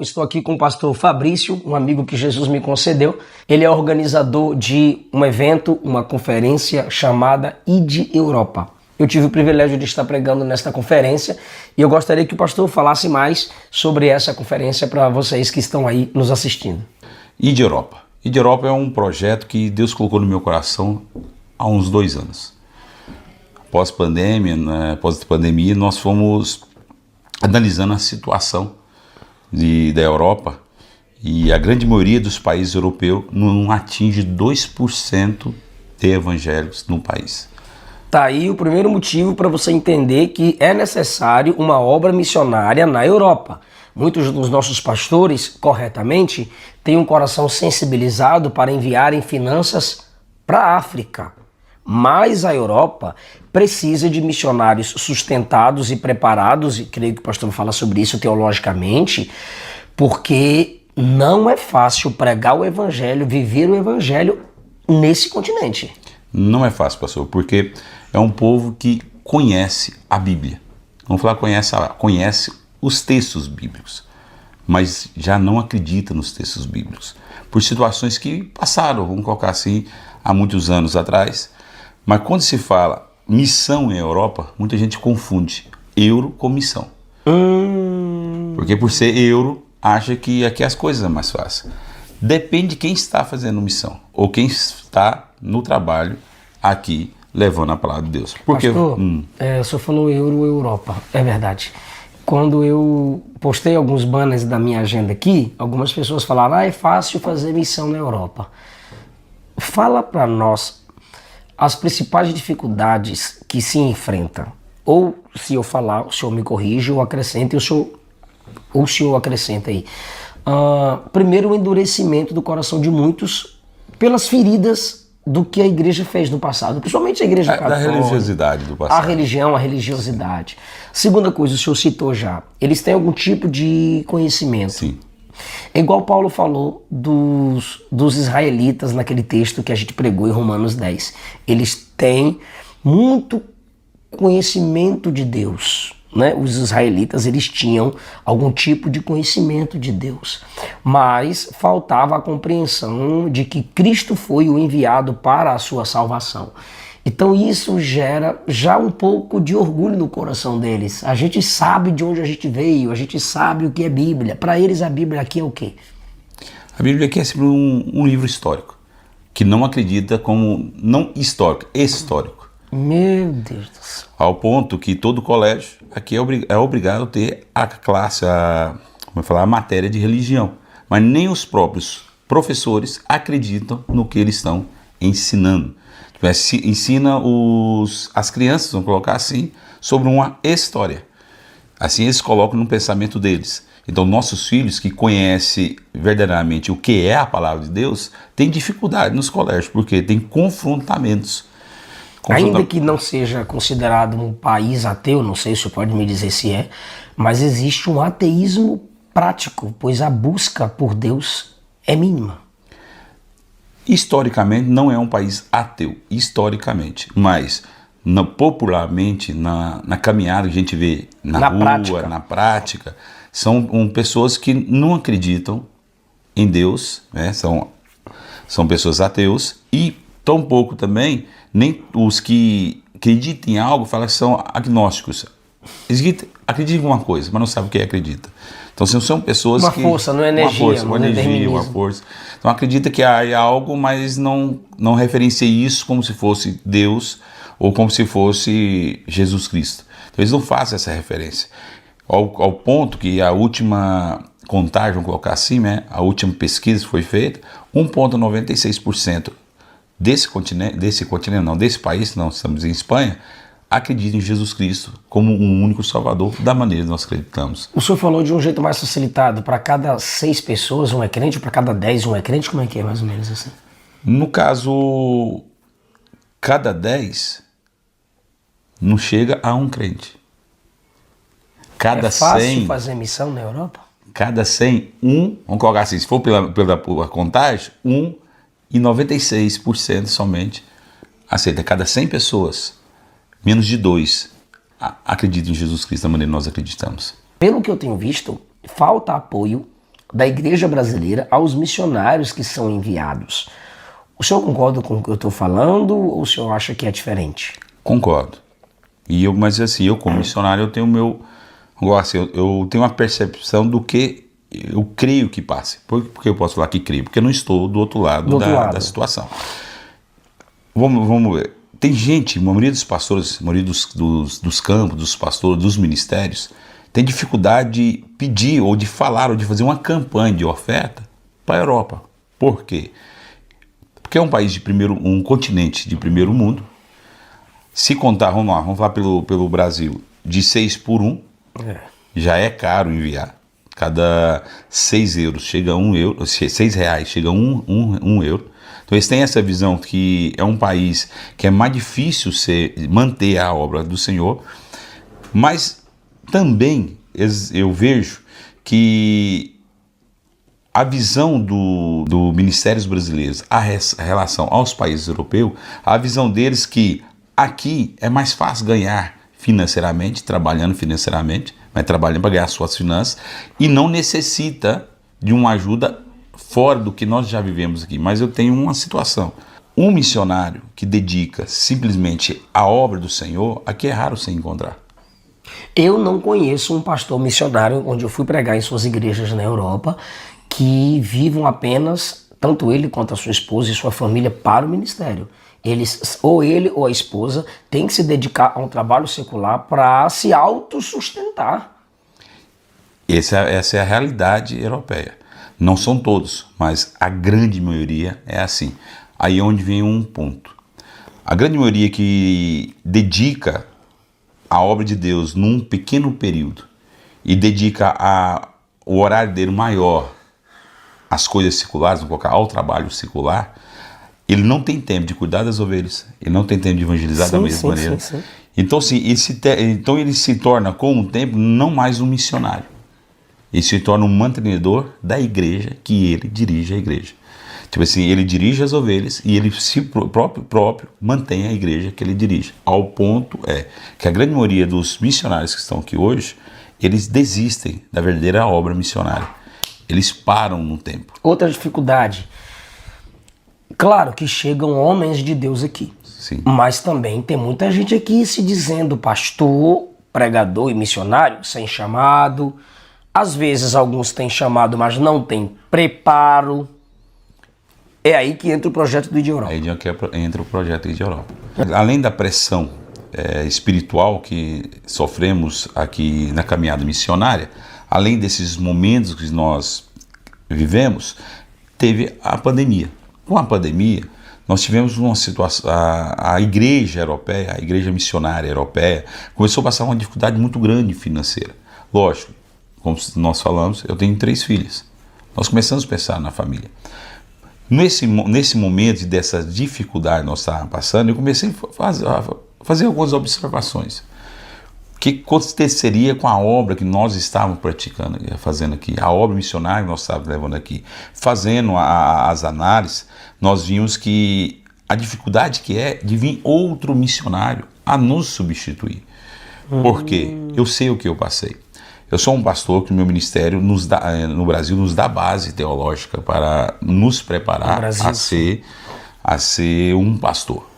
Estou aqui com o pastor Fabrício, um amigo que Jesus me concedeu. Ele é organizador de um evento, uma conferência chamada ID Europa. Eu tive o privilégio de estar pregando nesta conferência e eu gostaria que o pastor falasse mais sobre essa conferência para vocês que estão aí nos assistindo. ID Europa. ID Europa é um projeto que Deus colocou no meu coração há uns 2 anos. Após pandemia, nós fomos analisando a situação da Europa, e a grande maioria dos países europeus não atinge 2% de evangélicos no país. Tá aí o primeiro motivo para você entender que é necessário uma obra missionária na Europa. Muitos dos nossos pastores, corretamente, têm um coração sensibilizado para enviarem finanças para a África. Mas a Europa precisa de missionários sustentados e preparados, e creio que o pastor fala sobre isso teologicamente, porque não é fácil pregar o evangelho, viver o evangelho nesse continente. Não é fácil, pastor, porque é um povo que conhece a Bíblia. Vamos falar conhece os textos bíblicos, mas já não acredita nos textos bíblicos, por situações que passaram, vamos colocar assim, há muitos anos atrás. Mas quando se fala missão em Europa, muita gente confunde euro com missão. Porque por ser euro, acha que aqui as coisas são mais fáceis. Depende de quem está fazendo missão, ou quem está no trabalho aqui, levando a palavra de Deus. Porque, pastor, o senhor falou euro, Europa, é verdade. Quando eu postei alguns banners da minha agenda aqui, algumas pessoas falaram, é fácil fazer missão na Europa. Fala para nós as principais dificuldades que se enfrentam. Ou se eu falar, o senhor me corrige ou acrescenta, ou o senhor acrescenta aí. Primeiro, o endurecimento do coração de muitos pelas feridas do que a igreja fez no passado, principalmente a igreja católica. Da religiosidade do passado. A religião, a religiosidade. Segunda coisa, o senhor citou já, eles têm algum tipo de conhecimento. Sim. É igual Paulo falou dos israelitas naquele texto que a gente pregou em Romanos 10. Eles têm muito conhecimento de Deus, né? Os israelitas, eles tinham algum tipo de conhecimento de Deus, mas faltava a compreensão de que Cristo foi o enviado para a sua salvação. Então isso gera já um pouco de orgulho no coração deles. A gente sabe de onde a gente veio, a gente sabe o que é Bíblia. Para eles a Bíblia aqui é o quê? A Bíblia aqui é sempre um livro histórico, que não acredita como, não histórico, histórico. Meu Deus do céu. Ao ponto que todo colégio aqui é obrigado a ter a classe, a matéria de religião. Mas nem os próprios professores acreditam no que eles estão ensinando. Ensina as crianças, vamos colocar assim, sobre uma história. Assim eles colocam no pensamento deles. Então nossos filhos que conhecem verdadeiramente o que é a palavra de Deus, têm dificuldade nos colégios, porque tem confrontamentos. Ainda que não seja considerado um país ateu, não sei se você pode me dizer se é, mas existe um ateísmo prático, pois a busca por Deus é mínima. Historicamente não é um país ateu, historicamente, mas popularmente, na caminhada que a gente vê na rua, na prática, são pessoas que não acreditam em Deus, né? São pessoas ateus, e tampouco também, nem os que acreditam em algo falam que são agnósticos. Eles acreditam em uma coisa, mas não sabem o que acredita. Então são pessoas uma força, não é energia, uma força. Então acredita que há algo, mas não referencia isso como se fosse Deus ou como se fosse Jesus Cristo. Então eles não fazem essa referência. Ao ponto que a última contagem, vamos colocar assim, né, a última pesquisa que foi feita, 1,96% desse país, não estamos em Espanha, acredita em Jesus Cristo como um único Salvador, da maneira que nós acreditamos. O senhor falou de um jeito mais facilitado, para cada 6 pessoas um é crente, para cada 10 um é crente, como é que é mais ou menos assim? No caso, cada 10 não chega a um crente. É fácil fazer missão na Europa? Cada 100, vamos colocar assim, se for pela contagem, 1,96% somente aceita. Cada 100 pessoas, menos de 2 acreditam em Jesus Cristo da maneira que nós acreditamos. Pelo que eu tenho visto, falta apoio da igreja brasileira aos missionários que são enviados. O senhor concorda com o que eu estou falando ou o senhor acha que é diferente? Concordo. Mas assim, eu como missionário, eu tenho eu tenho uma percepção do que eu creio que passe. Por que eu posso falar que creio? Porque eu não estou do outro lado da situação. Vamos ver. Tem gente, a maioria dos pastores, a maioria dos campos, dos pastores, dos ministérios, tem dificuldade de pedir, ou de falar, ou de fazer uma campanha de oferta para a Europa. Por quê? Porque é um país um continente de primeiro mundo. Se contar, vamos falar pelo Brasil, de 6 por 1, já é caro enviar. Cada 6 euros chega a 1 euro, 6 reais chega a 1 euro. Então eles têm essa visão que é um país que é mais difícil manter a obra do Senhor, mas também eu vejo que a visão do Ministérios Brasileiros, a relação aos países europeus, a visão deles que aqui é mais fácil ganhar financeiramente, trabalhando financeiramente, mas trabalhando para ganhar suas finanças, e não necessita de uma ajuda fora do que nós já vivemos aqui. Mas eu tenho uma situação. Um missionário que dedica simplesmente a obra do Senhor, aqui é raro você encontrar. Eu não conheço um pastor missionário, onde eu fui pregar em suas igrejas na Europa, que vivam apenas, tanto ele quanto a sua esposa e sua família, para o ministério. Ou ele ou a esposa tem que se dedicar a um trabalho secular para se autossustentar. Essa é a realidade europeia. Não são todos, mas a grande maioria é assim. Aí é onde vem um ponto. A grande maioria que dedica a obra de Deus num pequeno período e dedica o horário dele maior às coisas seculares, vamos colocar ao trabalho secular, ele não tem tempo de cuidar das ovelhas, ele não tem tempo de evangelizar da mesma maneira. Sim. Então, assim, ele se torna, com o tempo, não mais um missionário. Ele se torna um mantenedor da igreja, que ele dirige a igreja. Tipo assim, ele dirige as ovelhas e ele próprio mantém a igreja que ele dirige. Ao ponto que a grande maioria dos missionários que estão aqui hoje, eles desistem da verdadeira obra missionária. Eles param no tempo. Outra dificuldade. Claro que chegam homens de Deus aqui. Sim. Mas também tem muita gente aqui se dizendo pastor, pregador e missionário, sem chamado. Às vezes alguns têm chamado, mas não têm preparo. É aí que entra o projeto do ID Europa. Aí entra o projeto do ID Europa. Além da pressão espiritual que sofremos aqui na caminhada missionária, além desses momentos que nós vivemos, teve a pandemia. Com a pandemia, nós tivemos uma situação, a igreja europeia, a igreja missionária europeia, começou a passar uma dificuldade muito grande financeira. Lógico, como nós falamos, eu tenho 3 filhas. Nós começamos a pensar na família. Nesse momento dessa dificuldade que nós estávamos passando, eu comecei a fazer algumas observações. O que aconteceria com a obra que nós estávamos fazendo aqui, a obra missionária que nós estávamos levando aqui? Fazendo as análises, nós vimos que a dificuldade que é de vir outro missionário a nos substituir. Por quê? Eu sei o que eu passei. Eu sou um pastor que o meu ministério no Brasil nos dá base teológica para nos preparar a ser um pastor.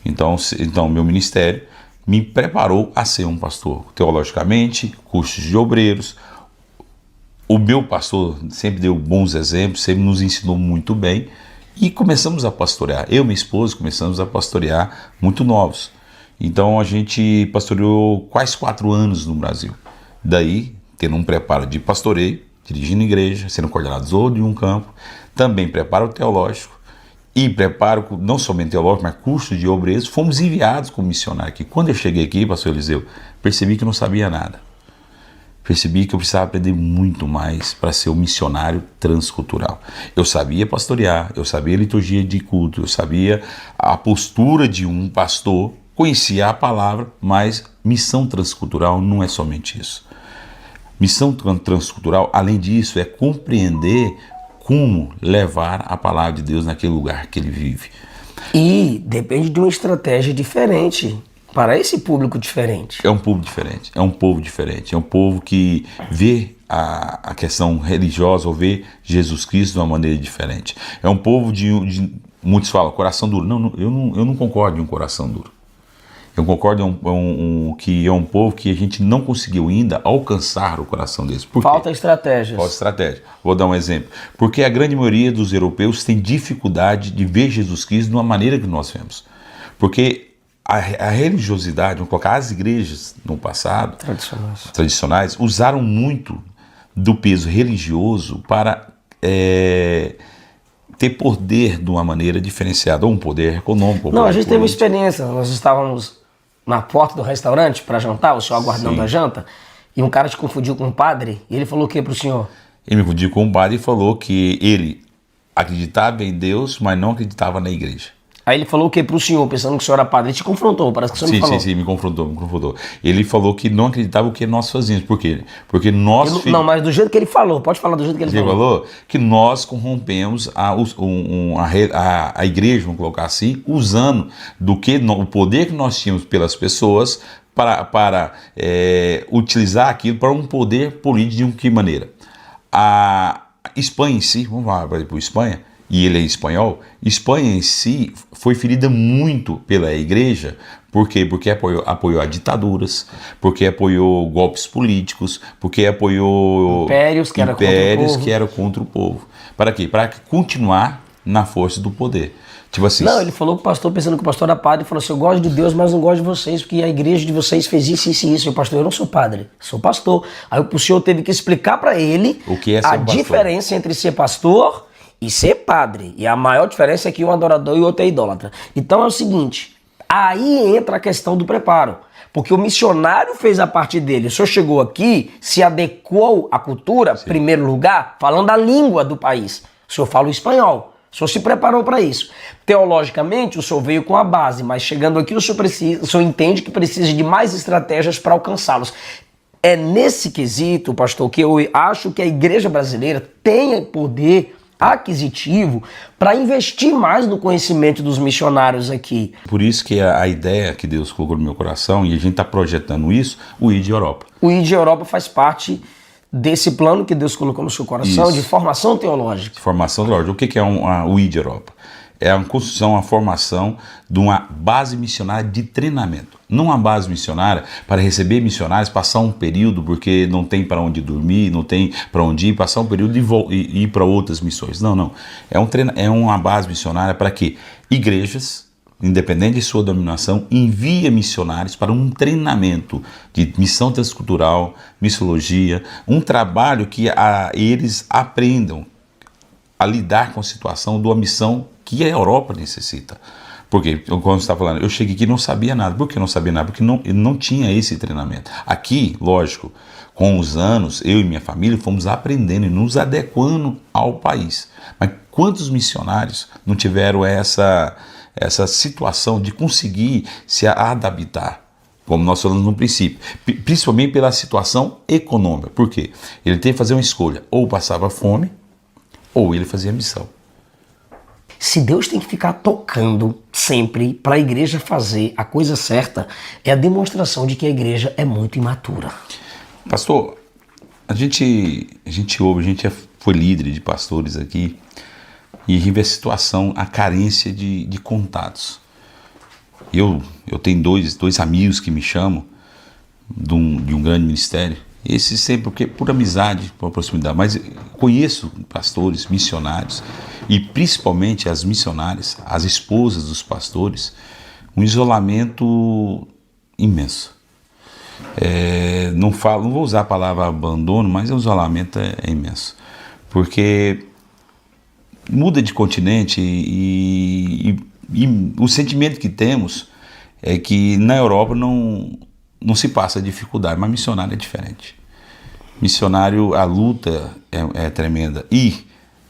Então meu ministério me preparou a ser um pastor. Teologicamente, cursos de obreiros. O meu pastor sempre deu bons exemplos, sempre nos ensinou muito bem. E começamos a pastorear. Eu e minha esposa começamos a pastorear muito novos. Então a gente pastoreou quase 4 anos no Brasil. Daí, tendo um preparo de pastoreio, dirigindo igreja, sendo coordenador de um campo, também preparo teológico e preparo não somente teológico, mas curso de obreiros. Fomos enviados como missionário aqui. Quando eu cheguei aqui, pastor Eliseu, percebi que eu não sabia nada. Percebi que eu precisava aprender muito mais para ser um missionário transcultural. Eu sabia pastorear, eu sabia a liturgia de culto, eu sabia a postura de um pastor, conhecia a palavra, mas missão transcultural não é somente isso. Missão transcultural, além disso, é compreender como levar a palavra de Deus naquele lugar que ele vive. E depende de uma estratégia diferente para esse público diferente. É um povo diferente, é um povo diferente, é um povo que vê a questão religiosa ou vê Jesus Cristo de uma maneira diferente. É um povo muitos falam, coração duro. Não, eu não concordo em um coração duro. Eu concordo que é um povo que a gente não conseguiu ainda alcançar o coração deles. Por quê? Falta estratégias. Falta estratégia. Vou dar um exemplo. Porque a grande maioria dos europeus tem dificuldade de ver Jesus Cristo de uma maneira que nós vemos. Porque a religiosidade, vamos colocar as igrejas no passado, tradicionais, usaram muito do peso religioso para ter poder de uma maneira diferenciada, ou um poder econômico. Não, a gente teve uma experiência, nós estávamos na porta do restaurante para jantar, o senhor aguardando a janta, e um cara te confundiu com um padre, e ele falou o que para o senhor? Ele me confundiu com um padre e falou que ele acreditava em Deus, mas não acreditava na igreja. Aí ele falou o que para o senhor, pensando que o senhor era padre? Ele te confrontou, parece que o senhor me falou. Sim, me confrontou. Ele falou que não acreditava o que nós fazíamos. Por quê? Porque nós... Não, mas do jeito que ele falou, pode falar do jeito que ele falou. Ele falou que nós corrompemos a igreja, vamos colocar assim, usando o poder que nós tínhamos pelas pessoas para utilizar aquilo para um poder político. De que maneira? A Espanha em si, vamos lá para a Espanha, e ele é espanhol, Espanha em si foi ferida muito pela igreja. Por quê? Porque apoiou as ditaduras, porque apoiou golpes políticos, porque apoiou impérios que eram contra o povo. Para quê? Para continuar na força do poder. Tipo assim, não, ele falou com o pastor, pensando que o pastor era padre, e falou assim, eu gosto de Deus, mas não gosto de vocês, porque a igreja de vocês fez isso, isso e isso. E o pastor, eu não sou padre, sou pastor. Aí o senhor teve que explicar para ele o que é ser a diferença entre ser pastor e ser padre. E a maior diferença é que um é adorador e o outro é idólatra. Então é o seguinte, aí entra a questão do preparo. Porque o missionário fez a parte dele. O senhor chegou aqui, se adequou à cultura, em primeiro lugar, falando a língua do país. O senhor fala o espanhol. O senhor se preparou para isso. Teologicamente, o senhor veio com a base, mas chegando aqui, o senhor entende que precisa de mais estratégias para alcançá-los. É nesse quesito, pastor, que eu acho que a igreja brasileira tem poder aquisitivo para investir mais no conhecimento dos missionários aqui. Por isso que a ideia que Deus colocou no meu coração, e a gente está projetando isso, o ID Europa. O ID Europa faz parte desse plano que Deus colocou no seu coração, de formação teológica. Formação teológica. O que é o ID Europa? É a construção, a formação de uma base missionária de treinamento. Não uma base missionária para receber missionários, passar um período porque não tem para onde dormir, não tem para onde ir, passar um período e ir para outras missões. Não. É uma base missionária para que igrejas, independente de sua denominação, enviem missionários para um treinamento de missão transcultural, missiologia, um trabalho que eles aprendam a lidar com a situação de uma missão que a Europa necessita. Porque, como você está falando, eu cheguei aqui e não sabia nada. Por que não sabia nada? Porque não tinha esse treinamento. Aqui, lógico, com os anos, eu e minha família fomos aprendendo e nos adequando ao país. Mas quantos missionários não tiveram essa situação de conseguir se adaptar? Como nós falamos no princípio, principalmente pela situação econômica. Por quê? Ele teve que fazer uma escolha, ou passava fome, ou ele fazia missão. Se Deus tem que ficar tocando sempre para a igreja fazer a coisa certa, é a demonstração de que a igreja é muito imatura. Pastor, a gente ouve, a gente já foi líder de pastores aqui, e a gente vê a situação, a carência de contatos. Eu tenho dois amigos que me chamam de um grande ministério. Esse sempre porque por amizade, por proximidade, mas conheço pastores, missionários e principalmente as missionárias, as esposas dos pastores, um isolamento imenso. Não vou usar a palavra abandono, mas o isolamento é imenso, porque muda de continente e o sentimento que temos é que na Europa não se passa dificuldade, mas missionário é diferente. Missionário, a luta é tremenda. E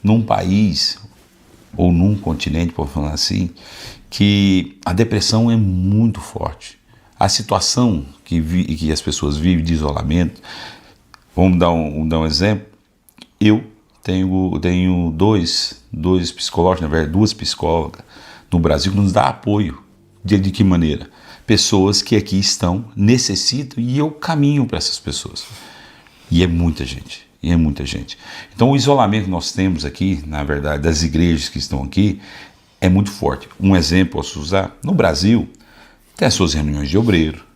num país, ou num continente, por falar assim, que a depressão é muito forte. A situação que as pessoas vivem de isolamento, vamos dar um exemplo. Eu tenho dois psicólogos, na verdade, duas psicólogas no Brasil que nos dá apoio. De que maneira? Pessoas que aqui estão, necessitam, e eu caminho para essas pessoas. E é muita gente. E é muita gente. Então o isolamento que nós temos aqui, na verdade, das igrejas que estão aqui, é muito forte. Um exemplo posso usar, no Brasil, tem as suas reuniões de obreiro,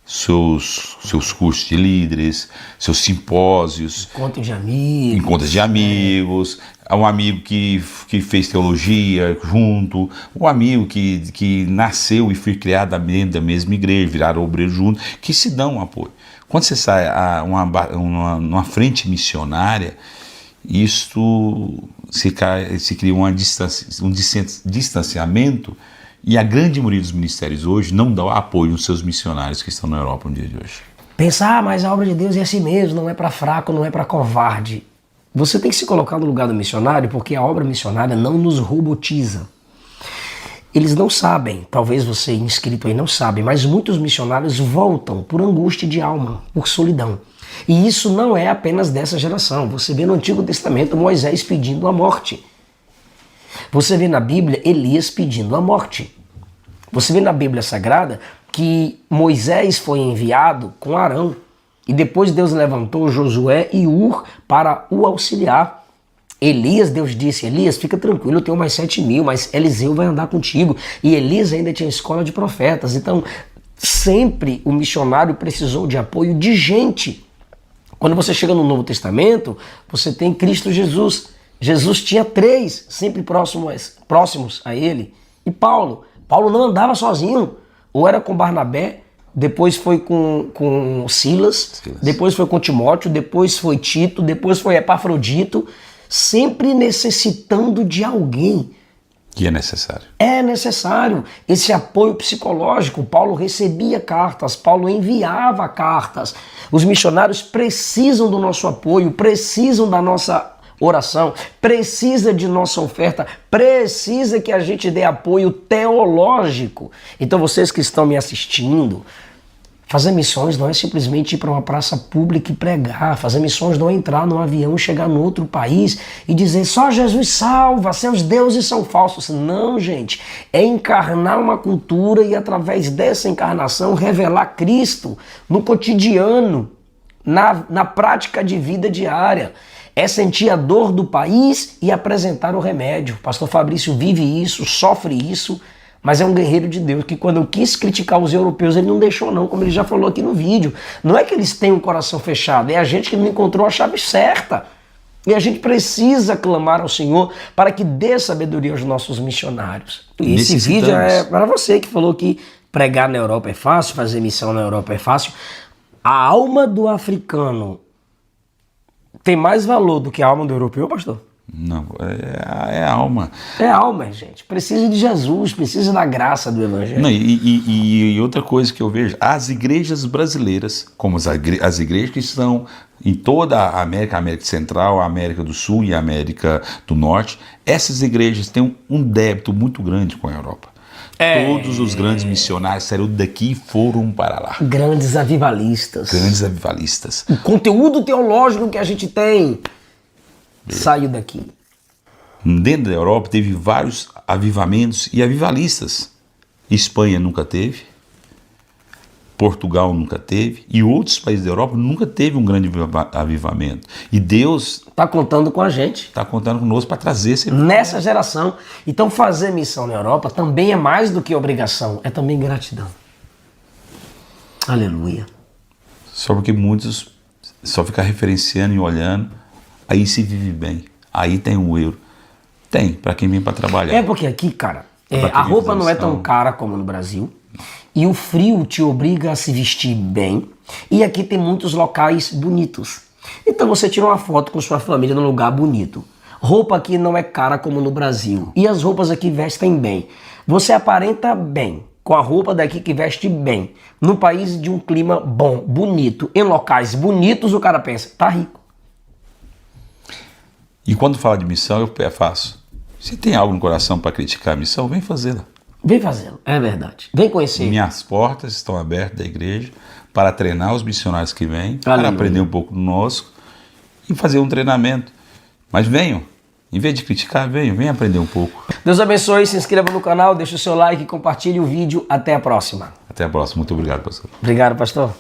seus cursos de líderes, seus simpósios, encontros de amigos, um amigo que fez teologia junto, um amigo que nasceu e foi criado dentro da mesma igreja, viraram obreiro junto, que se dão um apoio. Quando você sai a uma frente missionária, isto se cria um distanciamento, e a grande maioria dos ministérios hoje não dá apoio aos seus missionários que estão na Europa no dia de hoje. Pensar, mas a obra de Deus é assim mesmo, não é para fraco, não é para covarde. Você tem que se colocar no lugar do missionário, porque a obra missionária não nos robotiza. Eles não sabem, talvez você inscrito aí não sabe, mas muitos missionários voltam por angústia de alma, por solidão. E isso não é apenas dessa geração. Você vê no Antigo Testamento Moisés pedindo a morte. Você vê na Bíblia Elias pedindo a morte. Você vê na Bíblia Sagrada que Moisés foi enviado com Arão. E depois Deus levantou Josué e Ur para o auxiliar. Elias, Deus disse, Elias, fica tranquilo, eu tenho mais 7.000, mas Eliseu vai andar contigo. E Elias ainda tinha escola de profetas. Então, sempre o missionário precisou de apoio de gente. Quando você chega no Novo Testamento, você tem Cristo Jesus. Jesus tinha 3, sempre próximos a ele. E Paulo não andava sozinho. Ou era com Barnabé, depois foi com Silas, depois foi com Timóteo, depois foi Tito, depois foi Epafrodito, sempre necessitando de alguém. Que é necessário. É necessário esse apoio psicológico. Paulo recebia cartas, Paulo enviava cartas. Os missionários precisam do nosso apoio, precisam da nossa oração, precisa de nossa oferta, precisa que a gente dê apoio teológico. Então vocês que estão me assistindo, fazer missões não é simplesmente ir para uma praça pública e pregar. Fazer missões não é entrar num avião, chegar no outro país e dizer só Jesus salva, seus deuses são falsos. Não, gente. É encarnar uma cultura e através dessa encarnação revelar Cristo no cotidiano, na prática de vida diária. É sentir a dor do país e apresentar o remédio. O pastor Fabrício vive isso, sofre isso, mas é um guerreiro de Deus, que quando eu quis criticar os europeus, ele não deixou não, como ele já falou aqui no vídeo. Não é que eles têm um coração fechado, é a gente que não encontrou a chave certa. E a gente precisa clamar ao Senhor para que dê sabedoria aos nossos missionários. E esse vídeo é para você que falou que pregar na Europa é fácil, fazer missão na Europa é fácil. A alma do africano tem mais valor do que a alma do europeu, pastor? Não, é a alma. É a alma, gente. Precisa de Jesus, precisa da graça do Evangelho. Não, e outra coisa que eu vejo, as igrejas brasileiras, como as igrejas que estão em toda a América Central, a América do Sul e a América do Norte, essas igrejas têm um débito muito grande com a Europa. Todos os grandes missionários saíram daqui e foram para lá. Grandes avivalistas. Grandes avivalistas. O conteúdo teológico que a gente tem saiu daqui. Dentro da Europa teve vários avivamentos e avivalistas. Espanha nunca teve, Portugal nunca teve e outros países da Europa nunca teve um grande avivamento. E Deus está contando com a gente. Está contando conosco para trazer esse nessa geração. Então fazer missão na Europa também é mais do que obrigação, é também gratidão. Aleluia. Só porque muitos só ficam referenciando e olhando, aí se vive bem. Aí tem um euro. Tem, para quem vem para trabalhar. É porque aqui, cara, a roupa não é tão cara como no Brasil. E o frio te obriga a se vestir bem. E aqui tem muitos locais bonitos. Então você tira uma foto com sua família num lugar bonito. Roupa aqui não é cara como no Brasil. E as roupas aqui vestem bem. Você aparenta bem com a roupa daqui que veste bem. No país de um clima bom, bonito, em locais bonitos, o cara pensa, tá rico. E quando fala de missão, é fácil. Se tem algo no coração para criticar a missão, vem fazê-la. Vem fazê-lo, é verdade. Vem conhecer. Minhas portas estão abertas da igreja para treinar os missionários que vêm, para aprender um pouco do nosso e fazer um treinamento. Mas venham, em vez de criticar, venham aprender um pouco. Deus abençoe, se inscreva no canal, deixe o seu like, compartilhe o vídeo. Até a próxima. Até a próxima. Muito obrigado, pastor. Obrigado, pastor.